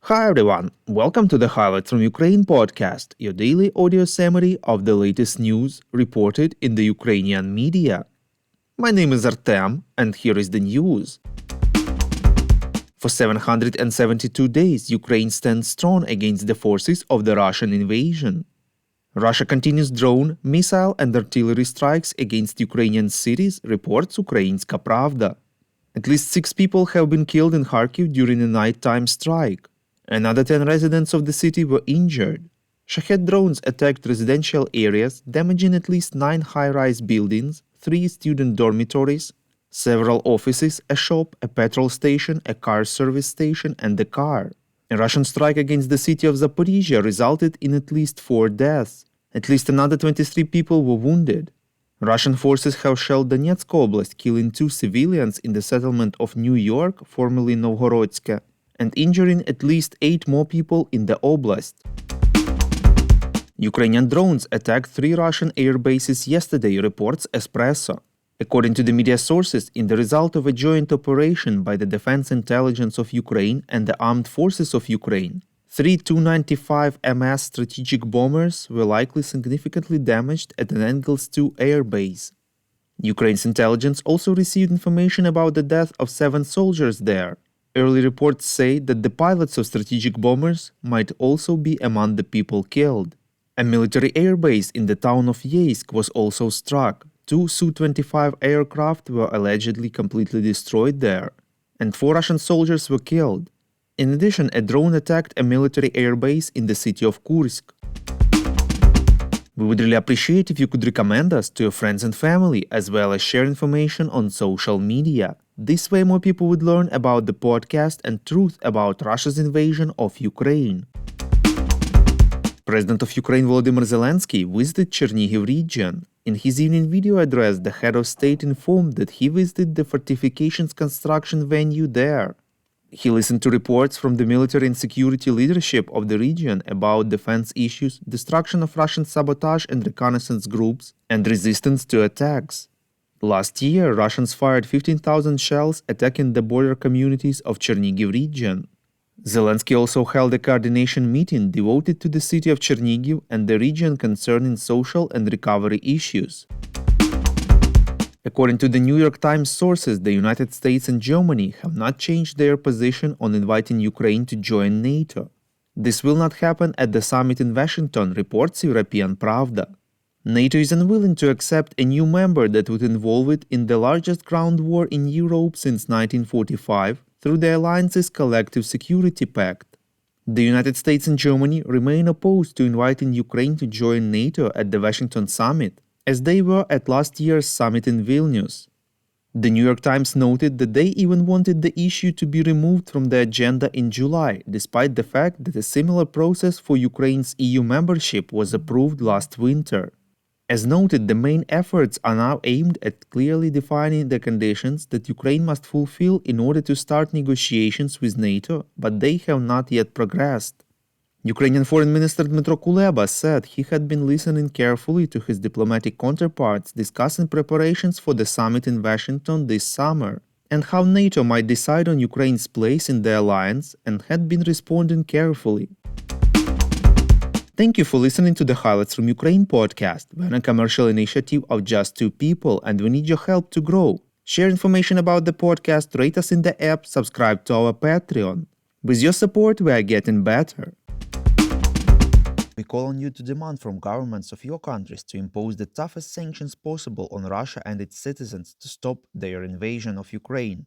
Hi everyone, welcome to the Highlights from Ukraine podcast, your daily audio summary of the latest news reported in the Ukrainian media. My name is Artem, and here is the news. For 772 days, Ukraine stands strong against the forces of the Russian invasion. Russia continues drone, missile and artillery strikes against Ukrainian cities, reports Ukrainska Pravda. At least 6 people have been killed in Kharkiv during a nighttime strike. Another 10 residents of the city were injured. Shahed drones attacked residential areas, damaging at least 9 high-rise buildings, 3 student dormitories, several offices, a shop, a petrol station, a car service station, and a car. A Russian strike against the city of Zaporizhia resulted in at least 4 deaths. At least another 23 people were wounded. Russian forces have shelled Donetsk Oblast, killing 2 civilians in the settlement of New York, formerly Novgorodsk, and injuring at least 8 more people in the oblast. Ukrainian drones attacked 3 Russian air bases yesterday, reports Espresso. According to the media sources, in the result of a joint operation by the Defense Intelligence of Ukraine and the Armed Forces of Ukraine, 3 Tu-95 MS strategic bombers were likely significantly damaged at an Engels 2 air base. Ukraine's intelligence also received information about the death of 7 soldiers there. Early reports say that the pilots of strategic bombers might also be among the people killed. A military airbase in the town of Yeisk was also struck. 2 Su-25 aircraft were allegedly completely destroyed there, and 4 Russian soldiers were killed. In addition, a drone attacked a military airbase in the city of Kursk. We would really appreciate if you could recommend us to your friends and family, as well as share information on social media. This way more people would learn about the podcast and truth about Russia's invasion of Ukraine. President of Ukraine Volodymyr Zelensky visited Chernihiv region. In his evening video address, the head of state informed that he visited the fortifications construction venue there. He listened to reports from the military and security leadership of the region about defense issues, destruction of Russian sabotage and reconnaissance groups, and resistance to attacks. Last year, Russians fired 15,000 shells attacking the border communities of Chernihiv region. Zelensky also held a coordination meeting devoted to the city of Chernihiv and the region concerning social and recovery issues. According to the New York Times sources, the United States and Germany have not changed their position on inviting Ukraine to join NATO. This will not happen at the summit in Washington, reports European Pravda. NATO is unwilling to accept a new member that would involve it in the largest ground war in Europe since 1945 through the alliance's Collective Security Pact. The United States and Germany remain opposed to inviting Ukraine to join NATO at the Washington summit, as they were at last year's summit in Vilnius. The New York Times noted that they even wanted the issue to be removed from the agenda in July, despite the fact that a similar process for Ukraine's EU membership was approved last winter. As noted, the main efforts are now aimed at clearly defining the conditions that Ukraine must fulfill in order to start negotiations with NATO, but they have not yet progressed. Ukrainian Foreign Minister Dmytro Kuleba said he had been listening carefully to his diplomatic counterparts discussing preparations for the summit in Washington this summer, and how NATO might decide on Ukraine's place in the alliance, and had been responding carefully. Thank you for listening to the Highlights from Ukraine podcast. We're a commercial initiative of just 2 people, and we need your help to grow. Share information about the podcast, rate us in the app, subscribe to our Patreon. With your support, we are getting better. We call on you to demand from governments of your countries to impose the toughest sanctions possible on Russia and its citizens to stop their invasion of Ukraine.